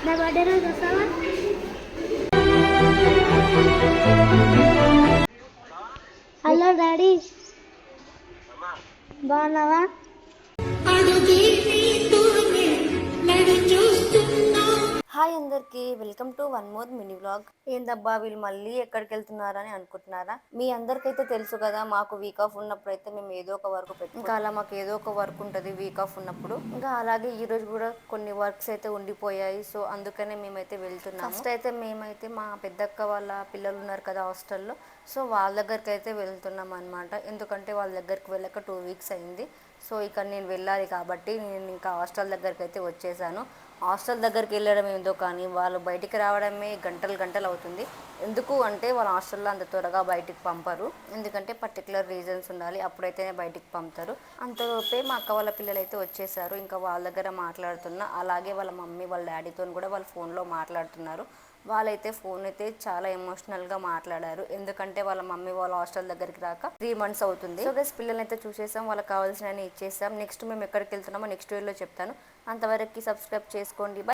నా బర్త్డే రోజు వస్తావా? హలో డాడీ, బాగున్నావా? హాయ్ అందరికి, welcome to one more mini vlog. ఏందబ్బా వీళ్ళు మళ్ళీ ఎక్కడికి వెళ్తున్నారని అనుకుంటున్నారా? మీ అందరికైతే తెలుసు కదా, మాకు వీక్ ఆఫ్ ఉన్నప్పుడు అయితే మేము ఏదో ఒక వర్క్ పెట్టి, ఇంకా అలా మాకు ఏదో ఒక వర్క్ ఉంటుంది వీక్ ఆఫ్ ఉన్నప్పుడు. ఇంకా అలాగే ఈ రోజు కూడా కొన్ని వర్క్స్ అయితే ఉండిపోయాయి. సో అందుకనే మేమైతే వెళ్తున్నాము. ఫస్ట్ అయితే మేమైతే మా పెద్దక్క వాళ్ళ పిల్లలు ఉన్నారు కదా హాస్టల్లో, సో వాళ్ళ దగ్గరికి అయితే వెళ్తున్నాం అనమాట. ఎందుకంటే వాళ్ళ దగ్గరికి వెళ్ళక 2 వీక్స్ అయింది. సో ఇక్కడ నేను వెళ్ళాలి కాబట్టి నేను ఇంకా హాస్టల్ దగ్గరికి అయితే వచ్చేసాను. హాస్టల్ దగ్గరికి వెళ్ళడం ఏందో కానీ వాళ్ళు బయటికి రావడమే గంటలు గంటలు అవుతుంది. ఎందుకు అంటే వాళ్ళ హాస్టల్లో అంత త్వరగా బయటికి పంపరు. ఎందుకంటే పర్టికులర్ రీజన్స్ ఉండాలి, అప్పుడైతేనే బయటికి పంపుతారు. అంతలోపే మా అక్క వాళ్ళ పిల్లలు అయితే వచ్చేసారు. ఇంకా వాళ్ళ దగ్గర మాట్లాడుతున్నా, అలాగే వాళ్ళ మమ్మీ వాళ్ళ డాడీతో కూడా వాళ్ళు ఫోన్లో మాట్లాడుతున్నారు. వాళ్ళైతే ఫోన్ అయితే చాలా ఎమోషనల్గా మాట్లాడారు. ఎందుకంటే వాళ్ళ మమ్మీ వాళ్ళ హాస్టల్ దగ్గరికి రాక 3 months అవుతుంది. సో గైస్ పిల్లల్ని అయితే చూసేసాం, వాళ్ళకి కావాల్సినవి ఇచ్చేసాం. నెక్స్ట్ మేము ఎక్కడికి వెళ్తున్నామో నెక్స్ట్ వీడియోలో చెప్తాను. అంతవరకు సబ్స్క్రైబ్ చేసుకోండి.